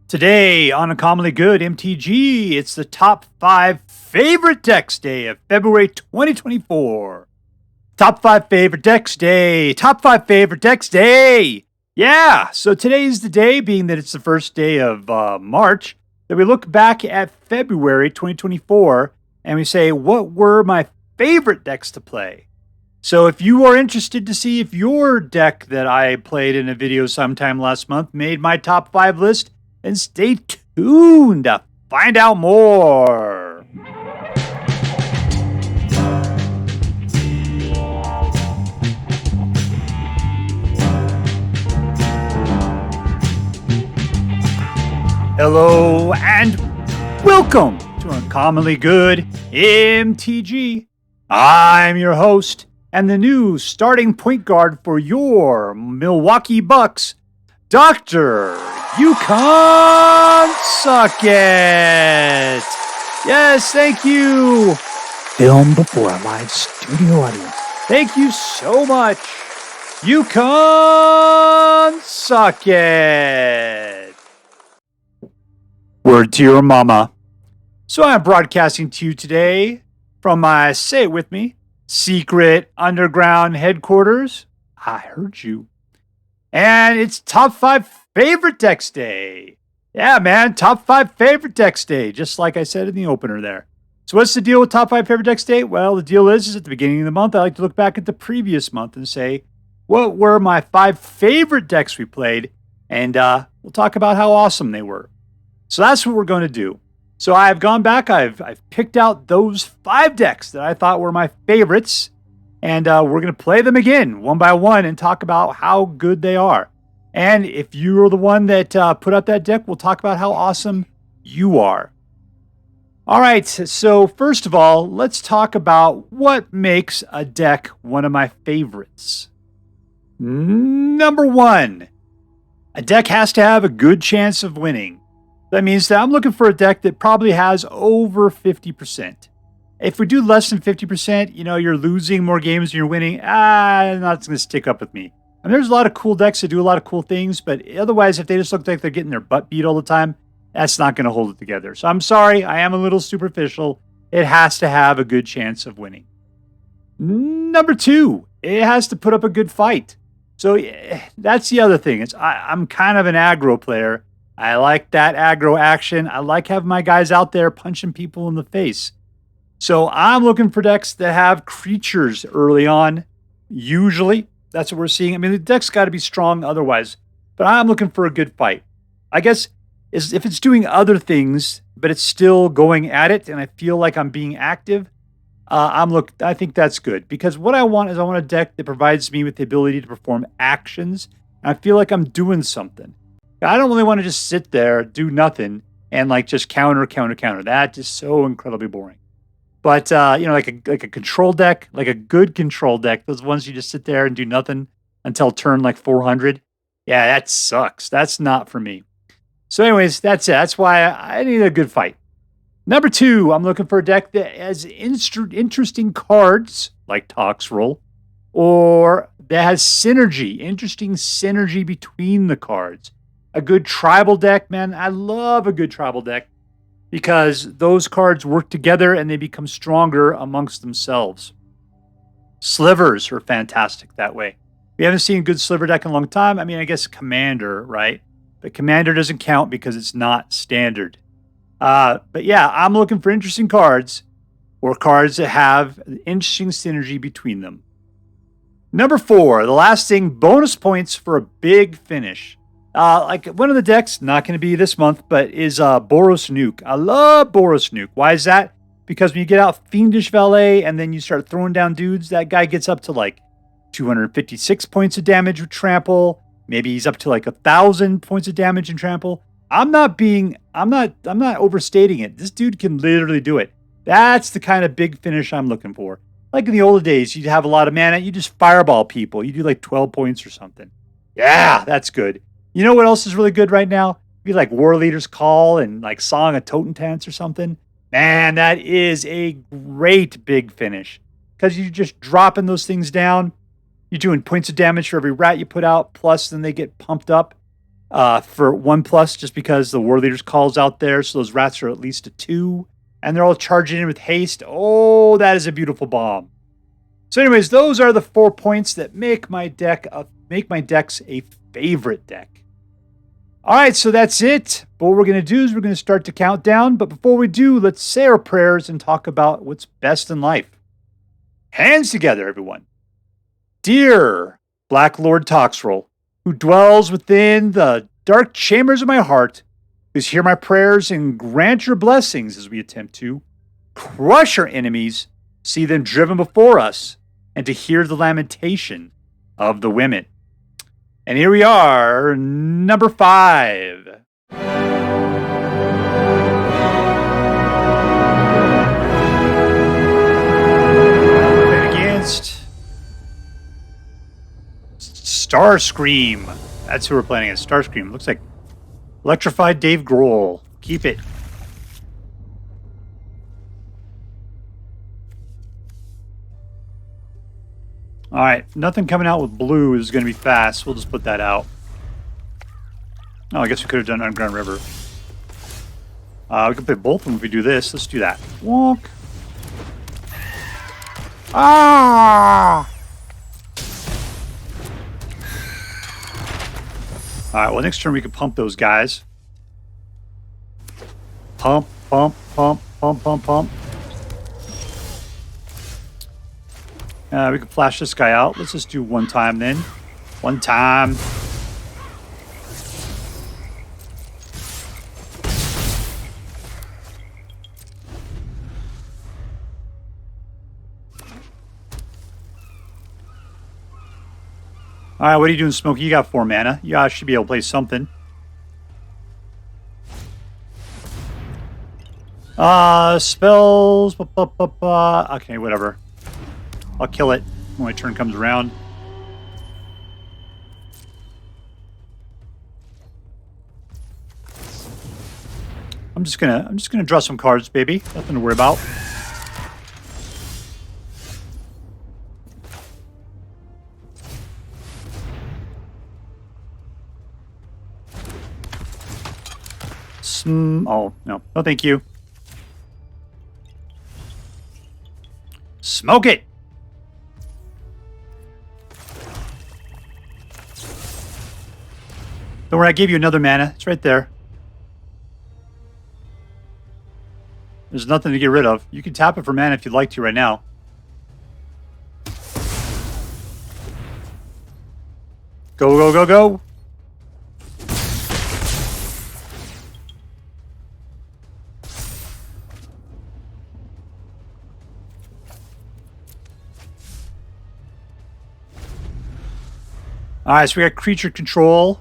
Today on Uncommonly Good MTG, it's the top 5 favorite decks day of February 2024. Top 5 favorite decks day. Top 5 favorite decks day. Yeah, so today's the day, being that it's the first day of March, that we look back at February 2024 and we say, what were my favorite decks to play? So if you are interested to see if your deck that I played in a video sometime last month made my top 5 list, then stay tuned to find out more. Hello and welcome to Uncommonly Good MTG. I'm your host and the new starting point guard for your Milwaukee Bucks, Dr. You Can't Suck It! Yes, thank you! Film before a live studio audience. Thank you so much! You Can't Suck It! Word to your mama. So I'm broadcasting to you today from my, say it with me, secret underground headquarters. I heard you. And it's top 5 favorite decks day. Yeah, man, top 5 favorite decks day, just like I said in the opener there. So what's the deal with top 5 favorite decks day? Well, the deal is at the beginning of the month, I like to look back at the previous month and say, what were my 5 favorite decks we played? And we'll talk about how awesome they were. So that's what we're going to do. So I've gone back, I've picked out those 5 decks that I thought were my favorites, and we're going to play them again, one by one, and talk about how good they are. And if you're the one that put out that deck, we'll talk about how awesome you are. All right, so first of all, let's talk about what makes a deck one of my favorites. Number 1, a deck has to have a good chance of winning. That means that I'm looking for a deck that probably has over 50%. If we do less than 50%, you're losing more games than you're winning. Not going to stick up with me. And there's a lot of cool decks that do a lot of cool things, but otherwise, if they just look like they're getting their butt beat all the time, that's not going to hold it together. So I'm sorry, I am a little superficial. It has to have a good chance of winning. Number 2, it has to put up a good fight. So that's the other thing. I'm kind of an aggro player. I like that aggro action. I like having my guys out there punching people in the face. So I'm looking for decks that have creatures early on, usually. That's what we're seeing. I mean, the deck's got to be strong otherwise, but I'm looking for a good fight. I guess if it's doing other things, but it's still going at it, and I feel like I'm being active, I think that's good. Because what I want is a deck that provides me with the ability to perform actions, and I feel like I'm doing something. I don't really want to just sit there, do nothing, and just counter. That is so incredibly boring. But like a control deck, like a good control deck, those ones you just sit there and do nothing until turn 400. Yeah, that sucks. That's not for me. So anyways, that's it. That's why I need a good fight. Number 2, I'm looking for a deck that has interesting cards, like Toxrill, or that has synergy, interesting synergy between the cards. A good tribal deck, man. I love a good tribal deck because those cards work together and they become stronger amongst themselves. Slivers are fantastic that way. We haven't seen a good sliver deck in a long time. I mean, I guess Commander, right? But Commander doesn't count because it's not standard. But yeah, I'm looking for interesting cards or cards that have interesting synergy between them. Number 4, the last thing, bonus points for a big finish. One of the decks, not going to be this month, but is Boros Nuke. I love Boros Nuke. Why is that? Because when you get out Fiendish Valet and then you start throwing down dudes, that guy gets up to 256 points of damage with Trample. Maybe he's up to 1,000 points of damage in Trample. I'm not overstating it. This dude can literally do it. That's the kind of big finish I'm looking for. Like in the old days, you'd have a lot of mana, you just fireball people. You do 12 points or something. Yeah, that's good. You know what else is really good right now? Be like Warleader's Call and Song of Totentants or something. Man, that is a great big finish. Because you're just dropping those things down. You're doing points of damage for every rat you put out. Plus, then they get pumped up. for 1+, just because the Warleader's calls out there. So those rats are at least a 2. And they're all charging in with haste. Oh, that is a beautiful bomb. So anyways, those are the 4 points that make my decks a favorite deck. All right, so that's it. But what we're going to do is we're going to start the countdown. But before we do, let's say our prayers and talk about what's best in life. Hands together, everyone. Dear Black Lord Toxrill, who dwells within the dark chambers of my heart, please hear my prayers and grant your blessings as we attempt to crush our enemies, see them driven before us, and to hear the lamentation of the women. And here we are, number 5. Against Starscream. That's who we're playing against. Starscream. Looks like Electrified Dave Gruul. Keep it. All right, nothing coming out with blue is going to be fast. We'll just put that out. Oh, I guess we could have done Underground River. We can play both of them if we do this. Let's do that. Walk. Ah! All right, well, next turn we can pump those guys. Pump, pump, pump, pump, pump, pump. We can flash this guy out. Let's just do one time then. One time. All right, what are you doing, Smokey? You got 4 mana. You guys should be able to play something. Spells. Okay, whatever. I'll kill it when my turn comes around. I'm just gonna draw some cards, baby. Nothing to worry about. Oh, no. No, thank you. Smoke it! Don't worry, I gave you another mana. It's right there. There's nothing to get rid of. You can tap it for mana if you'd like to right now. Go, go, go, go! Alright, so we got creature control.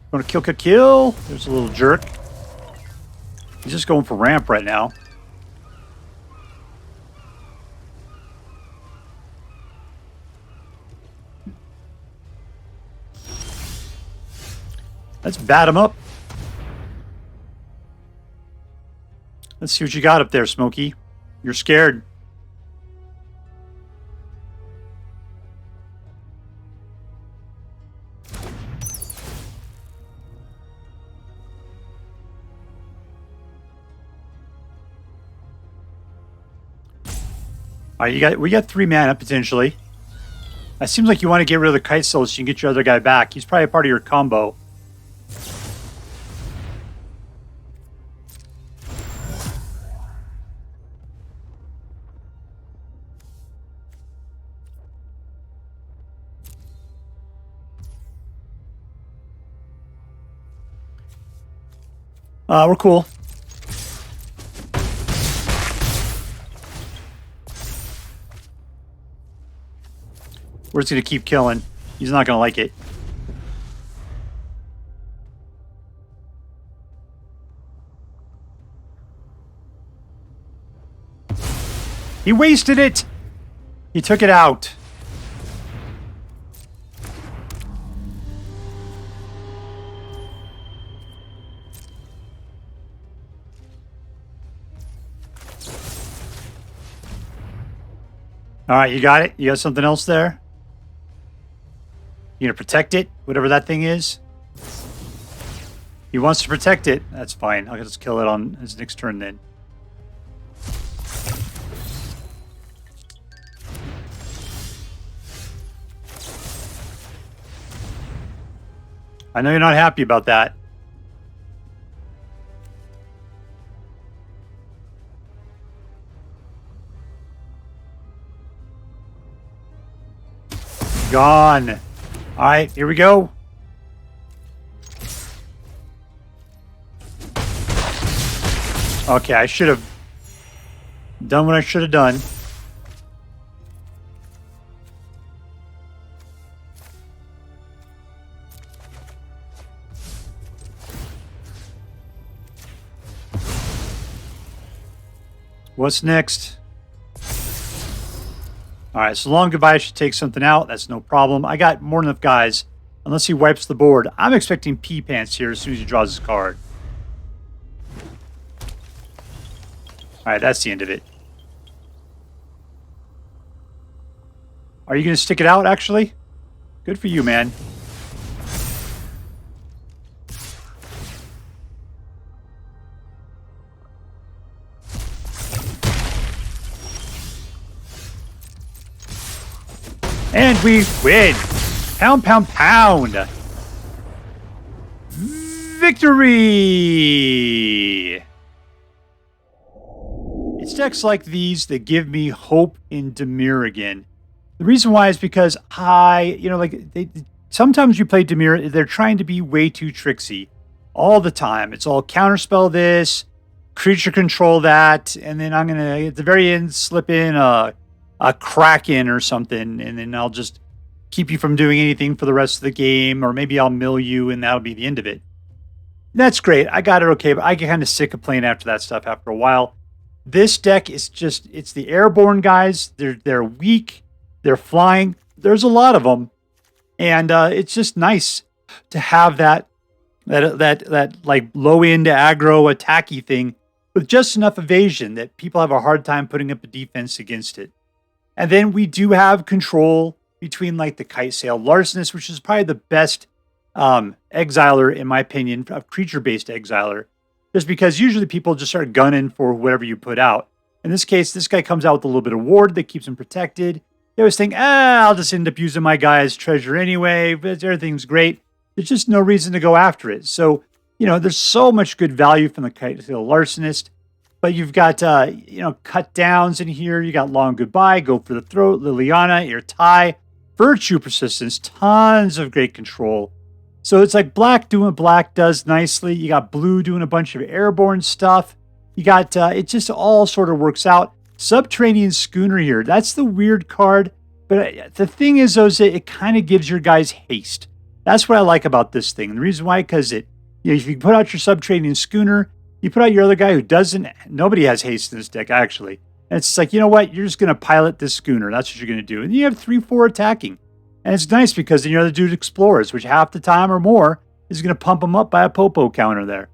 Going to kill, kill, kill. There's a little jerk. He's just going for ramp right now. Let's bat him up. Let's see what you got up there, Smokey. You're scared. All right, we got 3 mana potentially. It seems like you want to get rid of the Kite Soul so you can get your other guy back. He's probably a part of your combo. We're cool. We're just going to keep killing. He's not going to like it. He wasted it! He took it out. All right, you got it? You got something else there? You gonna protect it? Whatever that thing is? He wants to protect it. That's fine. I'll just kill it on his next turn then. I know you're not happy about that. Gone. All right, here we go. Okay, I should have done what I should have done. What's next? All right, so long goodbye should take something out. That's no problem. I got more than enough guys. Unless he wipes the board. I'm expecting pee pants here as soon as he draws his card. All right, that's the end of it. Are you going to stick it out, actually? Good for you, man. And we win. Pound, pound, pound. Victory. It's decks like these that give me hope in Dimir again. The reason why is because sometimes you play Dimir, they're trying to be way too tricksy all the time. It's all counterspell this, creature control that, and then I'm going to, at the very end, slip in a Kraken or something, and then I'll just keep you from doing anything for the rest of the game, or maybe I'll mill you, and that'll be the end of it. That's great. I got it okay, but I get kind of sick of playing after that stuff after a while. This deck is just, it's the Airborne guys. They're weak. They're flying. There's a lot of them. And it's just nice to have that like low-end aggro attacky thing with just enough evasion that people have a hard time putting up a defense against it. And then we do have control between like the Kite Sail Larcenist, which is probably the best exiler, in my opinion, of creature-based exiler. Just because usually people just start gunning for whatever you put out. In this case, this guy comes out with a little bit of ward that keeps him protected. They always think, I'll just end up using my guy's treasure anyway, but everything's great. There's just no reason to go after it. So, there's so much good value from the Kite Sail Larcenist. But you've got, cut downs in here. You got Long Goodbye, Go for the Throat, Liliana, Ear Tie, Virtue Persistence, tons of great control. So it's like black doing what black does nicely. You got blue doing a bunch of airborne stuff. You got, it just all sort of works out. Subterranean Schooner here. That's the weird card. But the thing is, though, is it kind of gives your guys haste. That's what I like about this thing. And the reason why, because if you put out your Subterranean Schooner, you put out your other guy who doesn't, nobody has haste in this deck, actually. And it's like, you know what? You're just going to pilot this schooner. That's what you're going to do. And you have 3-4 attacking. And it's nice because then your other dude explores, which half the time or more is going to pump them up by a Popo counter there.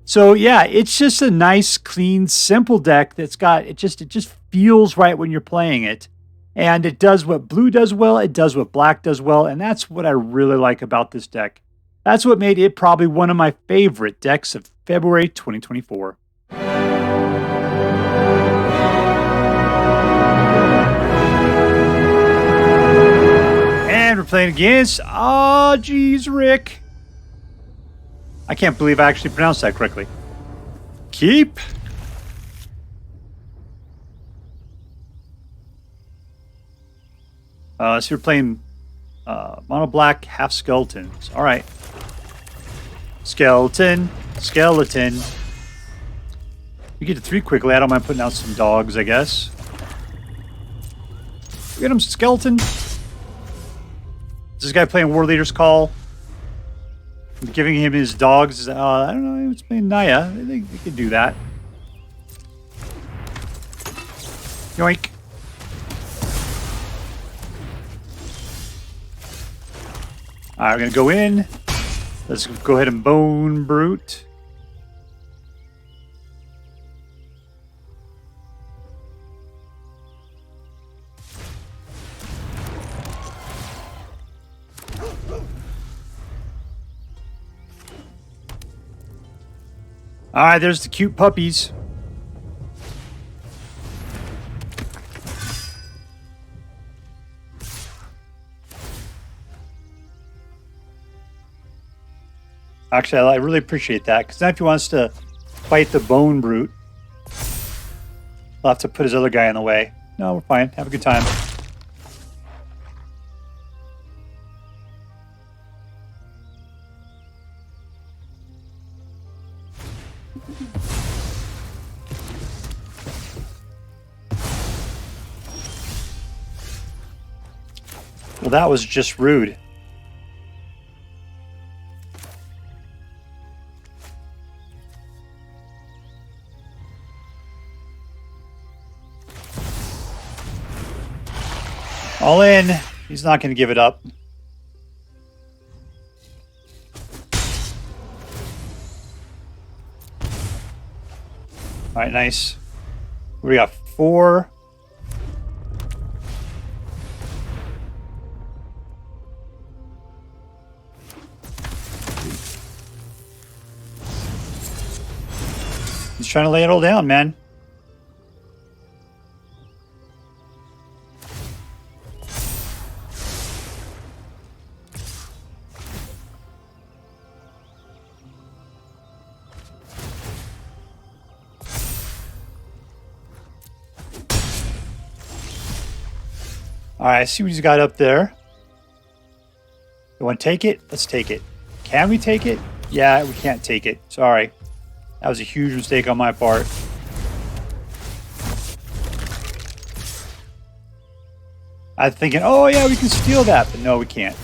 So yeah, it's just a nice, clean, simple deck that's got, it just feels right when you're playing it. And it does what blue does well, it does what black does well, and that's what I really like about this deck. That's what made it probably one of my favorite decks of February 2024. And we're playing against AwwGzRick. I can't believe I actually pronounced that correctly. Keep. So you're playing mono black, half skeletons. All right. Skeleton. You get to 3 quickly. I don't mind putting out some dogs, I guess. Get him, skeleton. Is this guy playing Warleader's Call? I'm giving him his dogs. I don't know. It's playing Naya. I think they could do that. Yoink. All right, we're going to go in. Let's go ahead and Bone Brute. All right, there's the cute puppies. Actually, I really appreciate that, because now if he wants to fight the Bone Brute, he'll have to put his other guy in the way. No, we're fine. Have a good time. Well, that was just rude. All in. He's not going to give it up. All right, nice. We got 4. He's trying to lay it all down, man. All right, see what he's got up there. You want to take it? Let's take it. Can we take it? Yeah, we can't take it. Sorry. That was a huge mistake on my part. I was thinking, oh yeah, we can steal that, but no, we can't.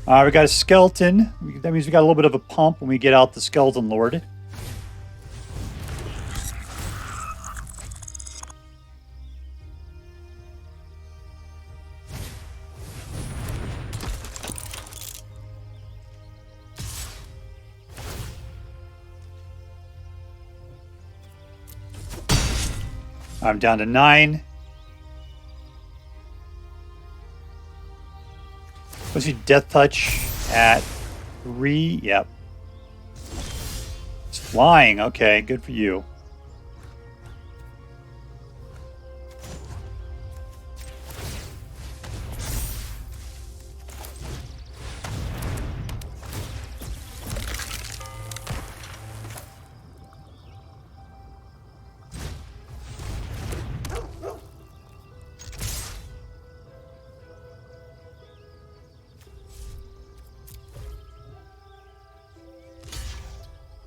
We got a skeleton. That means we got a little bit of a pump when we get out the Skeleton Lord. I'm down to 9. Let's see, Death Touch at 3. Yep. It's flying. Okay, good for you.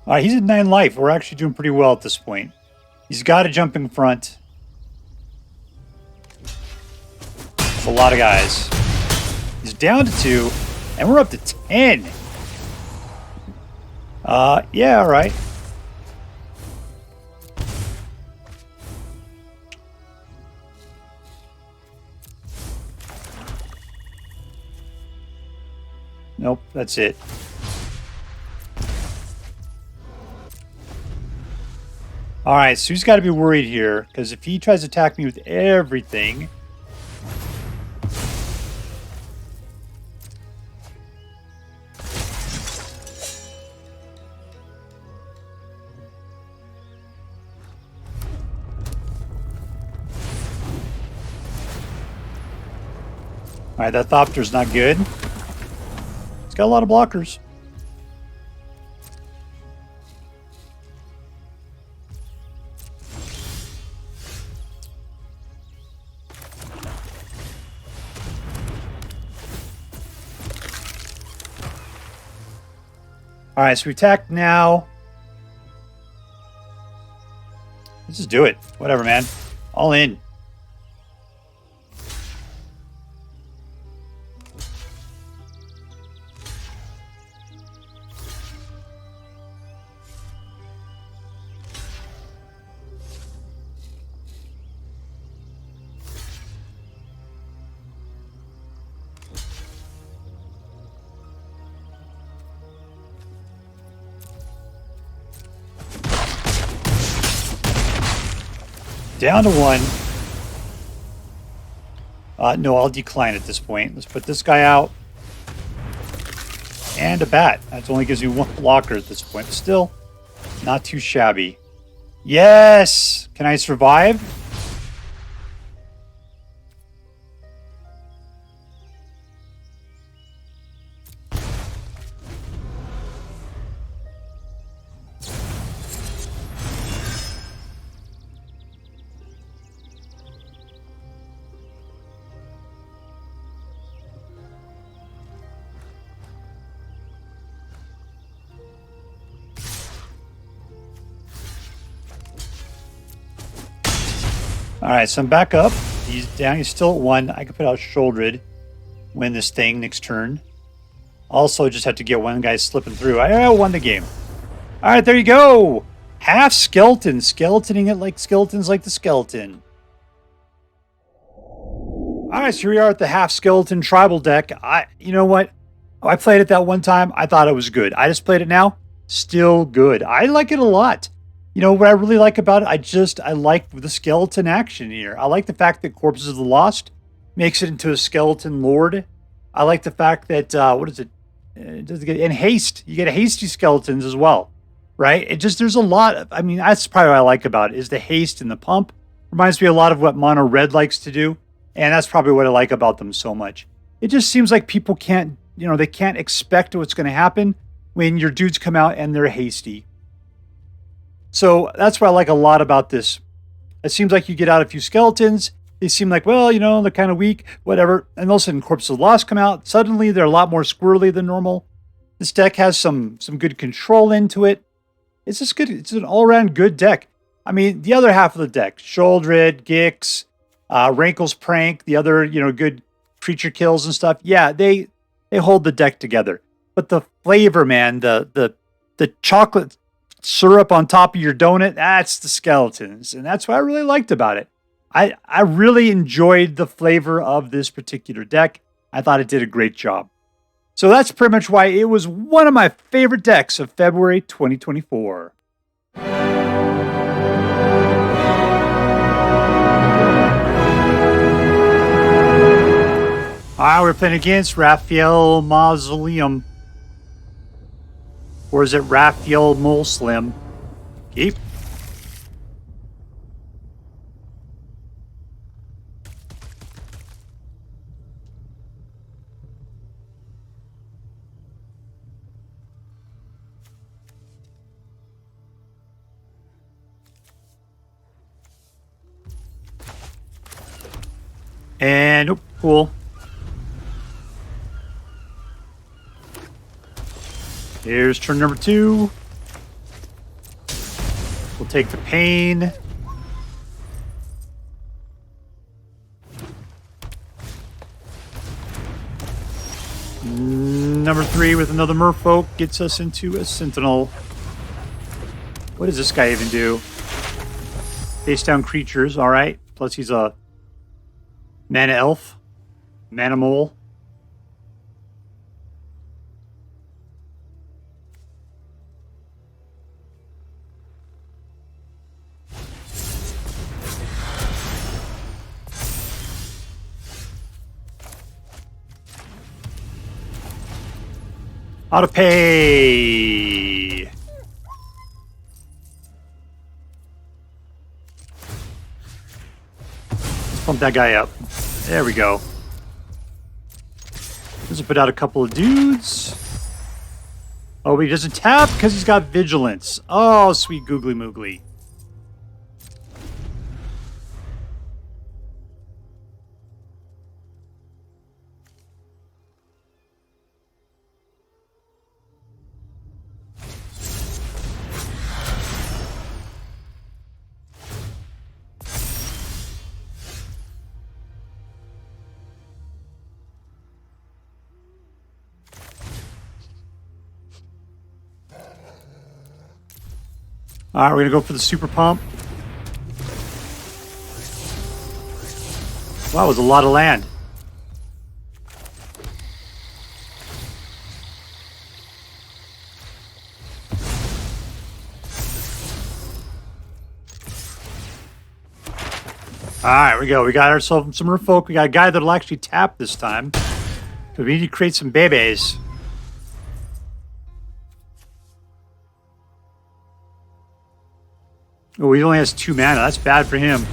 All right, he's at 9 life. We're actually doing pretty well at this point. He's got to jump in front. That's a lot of guys. He's down to 2, and we're up to 10. Yeah, all right. Nope, that's it. All right, so he's got to be worried here, because if he tries to attack me with everything... All right, that Thopter's not good. He's got a lot of blockers. All right, so we attack now. Let's just do it. Whatever, man. All in. Down to 1. No, I'll decline at this point. Let's put this guy out. And a bat. That only gives me one blocker at this point. Still, not too shabby. Yes! Can I survive? Alright, so I'm back up. He's down. He's still at 1. I can put out Shouldered. Win this thing next turn. Also, just have to get one guy slipping through. I won the game. Alright, there you go. Half skeleton. Skeletoning it like skeletons like the skeleton. Alright, so here we are at the half skeleton tribal deck. You know what? I played it that one time. I thought it was good. I just played it now. Still good. I like it a lot. You know what I really like about it? I like the skeleton action here. I like the fact that Corpses of the Lost makes it into a skeleton lord. I like the fact that, what is it? In haste, you get hasty skeletons as well, right? There's a lot of, that's probably what I like about it, is the haste and the pump. Reminds me a lot of what Mono Red likes to do. And that's probably what I like about them so much. It just seems like people can't, they can't expect what's going to happen when your dudes come out and they're hasty. So that's what I like a lot about this. It seems like you get out a few skeletons. They seem like, well, they're kind of weak, whatever. And all of a sudden, Corpses of the Lost come out. Suddenly, they're a lot more squirrely than normal. This deck has some good control into it. It's just good. It's an all-around good deck. The other half of the deck, Shouldered, Gix, Rankle's Prank, the other, good creature kills and stuff. Yeah, they hold the deck together. But the flavor, man, the chocolate syrup on top of your donut, that's the skeletons. And that's what I really liked about it. I really enjoyed the flavor of this particular deck. I thought it did a great job. So that's pretty much why it was one of my favorite decks of February 2024. All right, we're playing against raphaelmolesim. Or is it raphaelmolesim? Keep. And, oh, cool. Here's turn number 2. We'll take the pain. Number 3 with another Merfolk gets us into a Sentinel. What does this guy even do? Face down creatures, alright. Plus he's a mana elf. Mana mole. Auto pay. Let's pump that guy up. There we go. Let's put out a couple of dudes. Oh, but he doesn't tap because he's got vigilance. Oh, sweet googly moogly. All right, we're going to go for the super pump. Wow, that was a lot of land. All right, we go. We got ourselves some Merfolk. We got a guy that'll actually tap this time. Because we need to create some babies. Oh, he only has 2 mana. That's bad for him.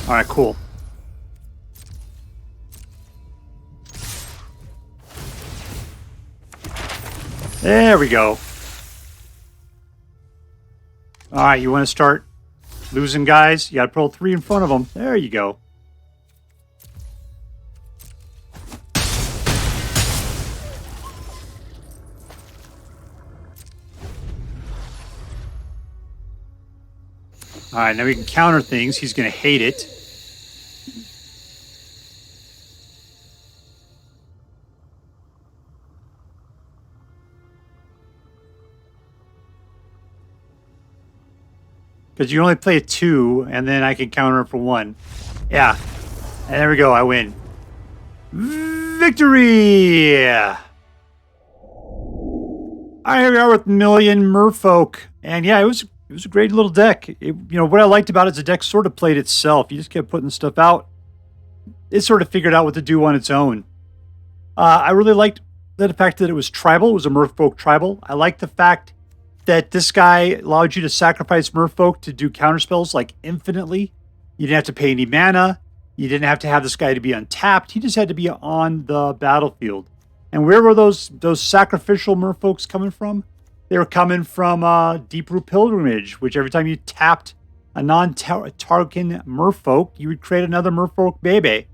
All right, cool. There we go. All right, you want to start losing guys? You got to put 3 in front of them. There you go. All right, now we can counter things. He's going to hate it. Because you only play 2, and then I can counter it for 1. Yeah. And there we go. I win. Victory! All right, here we are with Million Merfolk. And yeah, it was a great little deck. What I liked about it is the deck sort of played itself. You just kept putting stuff out. It sort of figured out what to do on its own. I really liked the fact that it was tribal. It was a Merfolk tribal. I liked the fact that this guy allowed you to sacrifice Merfolk to do counterspells like infinitely. You didn't have to pay any mana. You didn't have to have this guy to be untapped. He just had to be on the battlefield. And where were those sacrificial Merfolks coming from? They were coming from Deep-Root Pilgrimage, which every time you tapped a non-token Merfolk, you would create another Merfolk baby.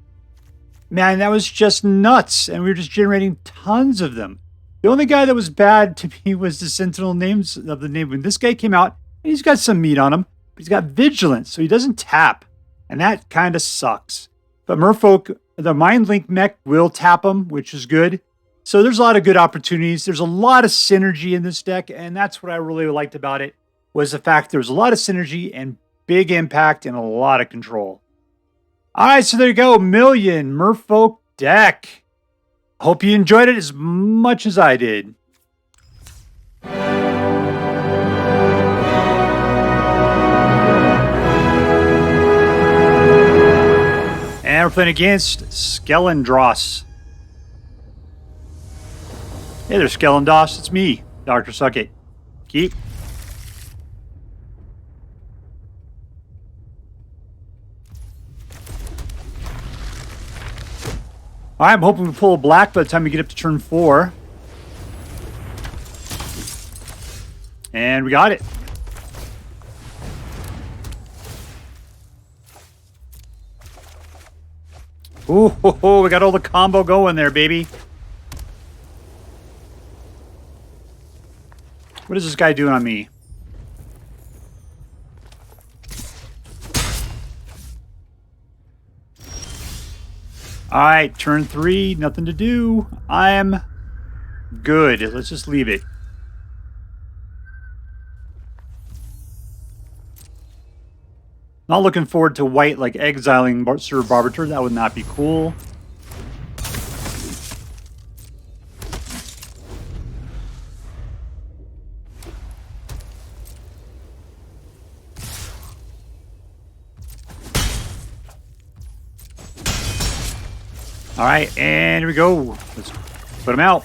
Man, that was just nuts. And we were just generating tons of them. The only guy that was bad to me was the Sentinel names of the name. When this guy came out, he's got some meat on him, but he's got Vigilance, so he doesn't tap. And that kind of sucks. But Merfolk, the Mind Link mech will tap him, which is good. So there's a lot of good opportunities. There's a lot of synergy in this deck, and that's what I really liked about it, was the fact there was a lot of synergy and big impact and a lot of control. All right, so there you go. Million Merfolk deck. Hope you enjoyed it as much as I did. And we're playing against Skelendros. Hey there, Skelendros. It's me, Dr. Suckit. Keep. All right, I'm hoping we pull a black by the time we get up to turn 4. And we got it. Ooh, we got all the combo going there, baby. What is this guy doing on me? All right, turn 3, nothing to do. I'm good. Let's just leave it. Not looking forward to white, like exiling Sir Barbed. That would not be cool. All right, and here we go. Let's put him out.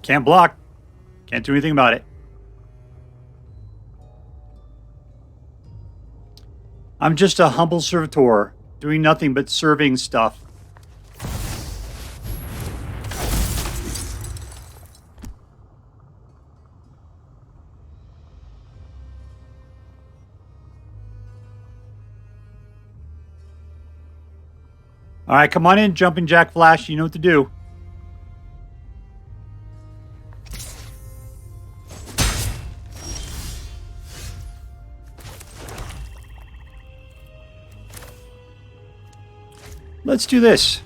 Can't block. Can't do anything about it. I'm just a humble servitor, doing nothing but serving stuff. All right, come on in, Jumping Jack Flash. You know what to do. Let's do this.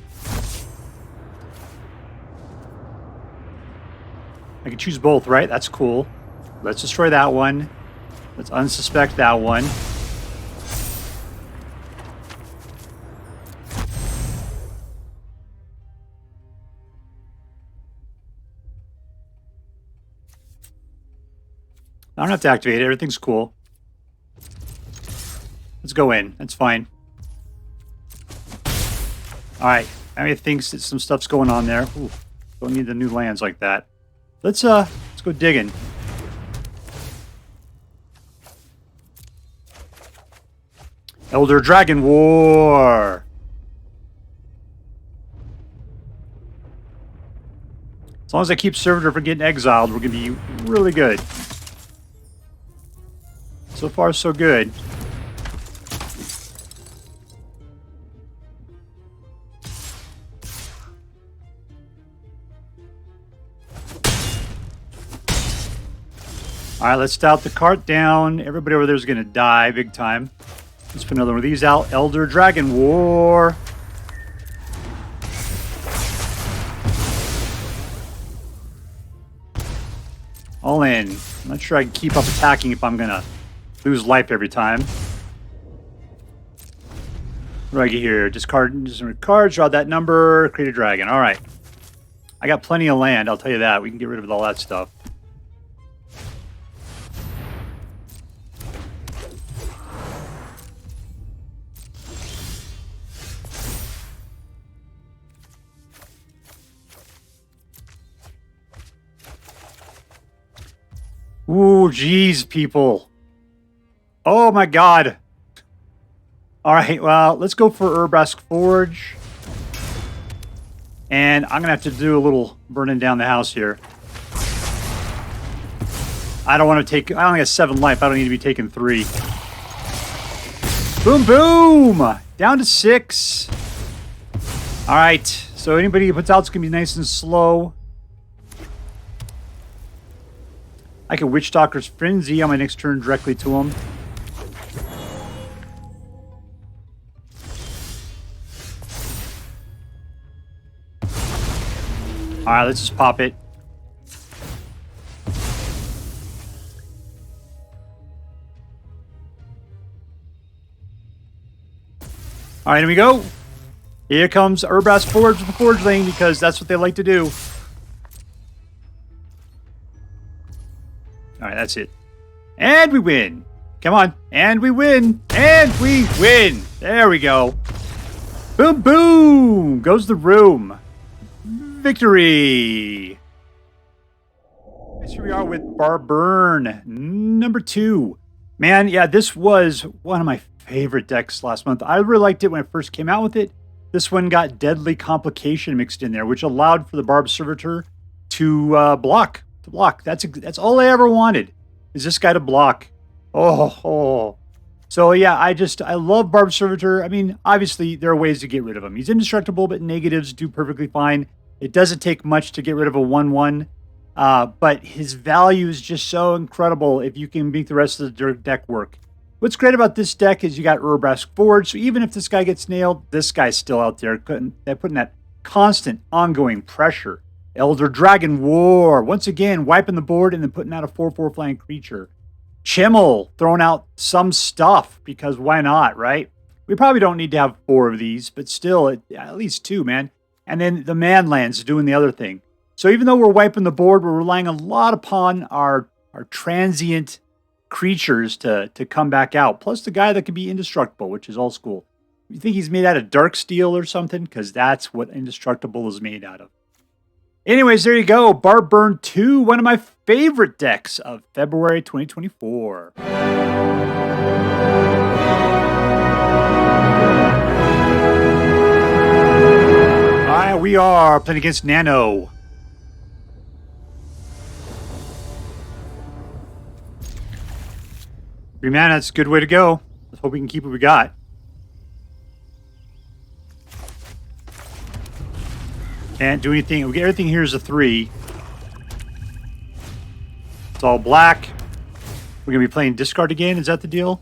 I can choose both, right? That's cool. Let's destroy that one. Let's unsuspect that one. I don't have to activate it. Everything's cool. Let's go in. That's fine. All right. I mean, thinks that some stuff's going on there. Ooh, don't need the new lands like that. Let's go digging. Elder Dragon War. As long as I keep Servitor from getting exiled, we're going to be really good. So far, so good. All right, let's stout the cart down. Everybody over there is going to die big time. Let's put another one of these out. Elder Dragon War. All in. I'm not sure I can keep up attacking if I'm going to lose life every time. What do I get here? Discard cards, draw that number, create a dragon. All right. I got plenty of land, I'll tell you that. We can get rid of all that stuff. Ooh, geez, people. Oh, my God. All right, well, let's go for Urbrask Forge. And I'm going to have to do a little burning down the house here. I don't want to take... I only have 7 life. I don't need to be taking 3. Boom, boom! Down to 6. All right, so anybody who puts out is going to be nice and slow. I can Witchstalker's Frenzy on my next turn directly to him. All right, let's just pop it. All right, here we go. Here comes Urbrask Forge with the Forge Lane because that's what they like to do. All right, that's it. And we win. Come on. And we win. And we win. There we go. Boom, boom. Goes the room. Victory. Here we are with Barbed number 2. Man, yeah, this was one of my favorite decks last month. I really liked it when I first came out with it. This one got Deadly Complication mixed in there, which allowed for the Barbed Servitor to block. That's all I ever wanted, is this guy to block. Oh. So yeah, I love Barbed Servitor. I mean, obviously there are ways to get rid of him. He's indestructible, but negatives do perfectly fine. It doesn't take much to get rid of a 1/1, but his value is just so incredible if you can make the rest of the deck work. What's great about this deck is you got Urbrask Forge, so even if this guy gets nailed, this guy's still out there. They're putting that constant, ongoing pressure. Elder Dragon War, once again, wiping the board and then putting out a 4/4 flying creature. Chimmel, throwing out some stuff, because why not, right? We probably don't need to have 4 of these, but still, at least 2, man. And then the Manlands doing the other thing. So even though we're wiping the board, we're relying a lot upon our transient creatures to come back out. Plus the guy that can be indestructible, which is old school. You think he's made out of dark steel or something? Because that's what indestructible is made out of. Anyways, there you go. Barbed 2, one of my favorite decks of February 2024. All right, we are playing against Nano. Three mana, that's a good way to go. Let's hope we can keep what we got. Can't do anything. We get everything here is a 3. It's all black. We're going to be playing discard again. Is that the deal?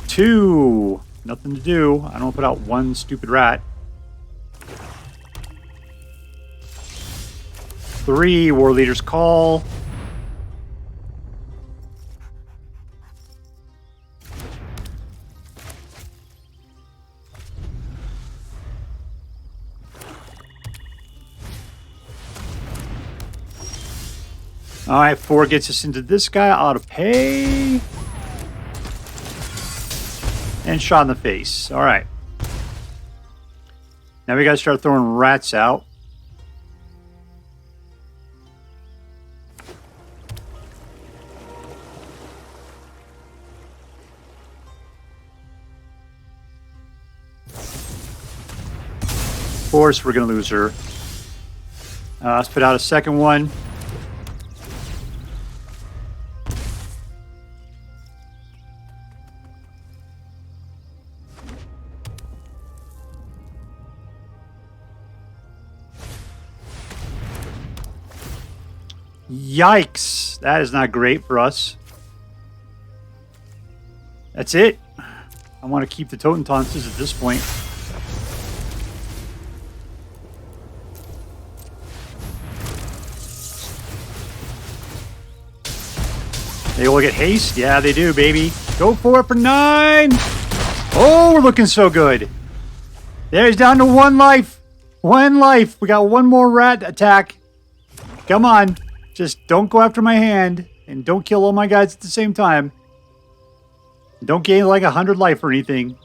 2. Nothing to do. I don't want to put out one stupid rat. 3 Warleader's Call. All right, 4 gets us into this guy. Auto pay. And shot in the face. All right. Now we got to start throwing rats out. Of course, we're going to lose her. Let's put out a second one. Yikes. That is not great for us. That's it. I want to keep the Totem Taunts at this point. They will get haste? Yeah, they do, baby. Go for it for 9. Oh, we're looking so good. There's down to 1 life. 1 life. We got 1 more rat attack. Come on. Just don't go after my hand. And don't kill all my guys at the same time. Don't gain like 100 life or anything.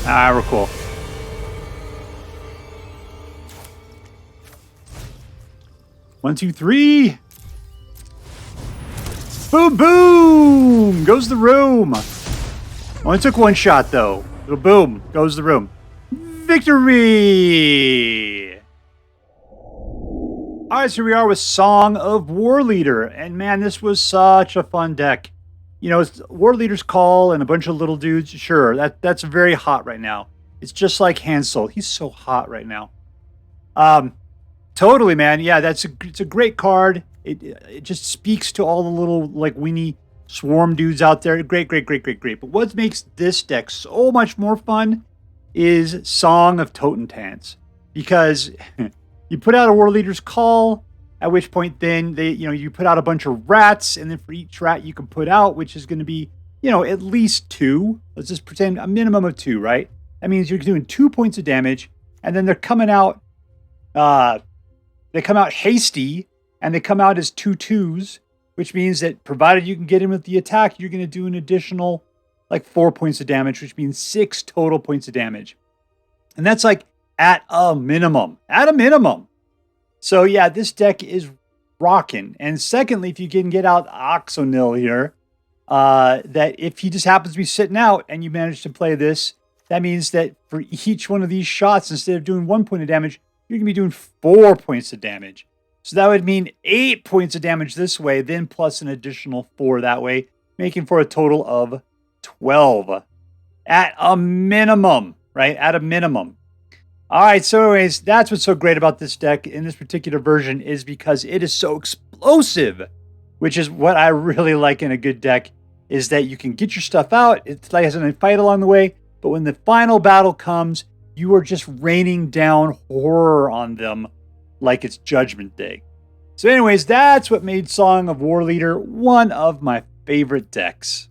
Ah, we're cool. One, two, three. Boom, boom. Goes the room. Only took 1 shot, though. Little boom. Goes the room. Victory! All right, so here we are with Song of Warleader. And man, this was such a fun deck. You know, it's Warleader's Call and a bunch of little dudes. Sure, that's very hot right now. It's just like Hansel. He's so hot right now. Totally, man. Yeah, it's a great card. It just speaks to all the little like weenie swarm dudes out there. Great. But what makes this deck so much more fun is Song of Totem-Tans, because you put out a Warleader's Call, at which point then you put out a bunch of rats, and then for each rat you can put out, which is going to be at least 2. Let's just pretend a minimum of 2, right? That means you're doing 2 points of damage, and then they're coming out. They come out hasty, and they come out as 2/2s, which means that provided you can get in with the attack, you're going to do an additional like 4 points of damage, which means 6 total points of damage. And that's like at a minimum. At a minimum. So yeah, this deck is rocking. And secondly, if you can get out Oxonil here, that if he just happens to be sitting out and you manage to play this, that means that for each one of these shots, instead of doing 1 point of damage, you're going to be doing 4 points of damage. So that would mean 8 points of damage this way, then plus an additional 4 that way, making for a total of 12. At a minimum, right? At a minimum. All right, so anyways, that's what's so great about this deck in this particular version is because it is so explosive, which is what I really like in a good deck, is that you can get your stuff out. It's like a fight along the way, but when the final battle comes, you are just raining down horror on them like it's Judgment Day. So anyways, that's what made Song of Warleader one of my favorite decks.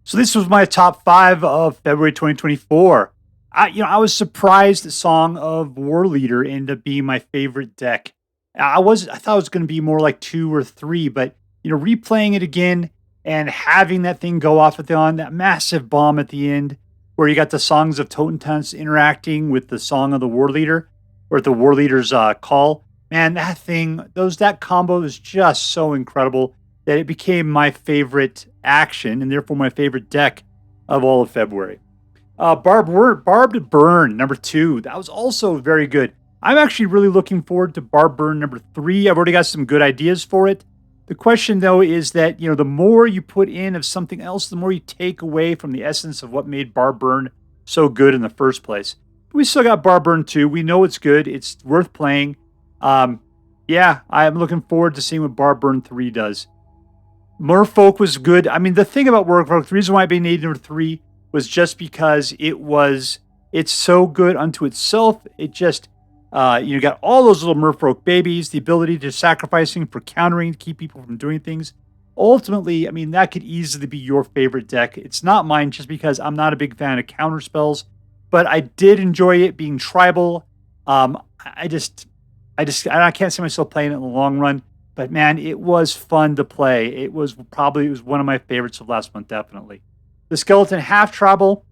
So this was my top 5 of February 2024. I was surprised that Song of Warleader ended up being my favorite deck. I thought it was going to be more like 2 or 3, but replaying it again and having that thing go off at on that massive bomb at the end, where you got the Songs of Totem-Tans interacting with the Song of the Warleader, or the Warleader's Call. Man, that combo is just so incredible that it became my favorite action and therefore my favorite deck of all of February. Barbed Burn, number 2. That was also very good. I'm actually really looking forward to Barbed Burn number 3. I've already got some good ideas for it. The question, though, is that, the more you put in of something else, the more you take away from the essence of what made Barbed Burn so good in the first place. But we still got Barbed Burn 2. We know it's good. It's worth playing. Yeah, I'm looking forward to seeing what Barbed 3 does. Merfolk was good. I mean, the thing about Merfolk, the reason why I made number 3 was just because it's so good unto itself. It just, you got all those little Merfolk babies, the ability to sacrificing for countering to keep people from doing things. Ultimately, I mean, that could easily be your favorite deck. It's not mine just because I'm not a big fan of counter spells, but I did enjoy it being tribal. I can't see myself playing it in the long run, but man, it was fun to play. It was one of my favorites of last month, definitely. The skeleton half tribal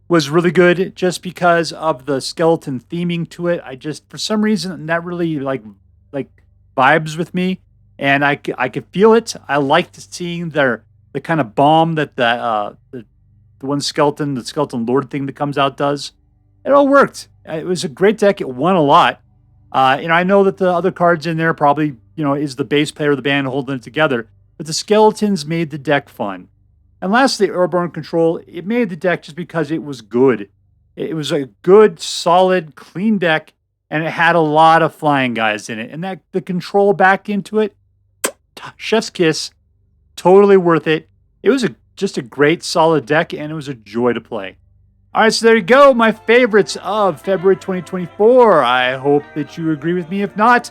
was really good just because of the skeleton theming to it. I just, for some reason, that really like vibes with me, and I could feel it. I liked seeing the kind of bomb that the one skeleton, the skeleton lord thing that comes out does. It all worked. It was a great deck. It won a lot. I know that the other cards in there probably, is the bass player of the band holding it together, but the skeletons made the deck fun. And lastly, Airborne Control, it made the deck just because it was good. It was a good, solid, clean deck, and it had a lot of flying guys in it. And that the control back into it, chef's kiss, totally worth it. It was just a great, solid deck, and it was a joy to play. All right, so there you go, my favorites of February 2024. I hope that you agree with me. If not,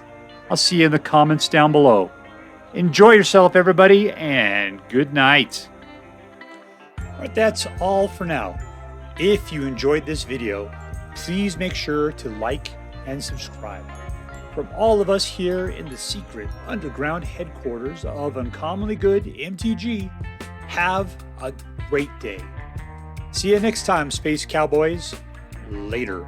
I'll see you in the comments down below. Enjoy yourself, everybody, and good night. All right, that's all for now. If you enjoyed this video, please make sure to like and subscribe. From all of us here in the secret underground headquarters of Uncommonly Good MTG, have a great day. See you next time, Space Cowboys. Later.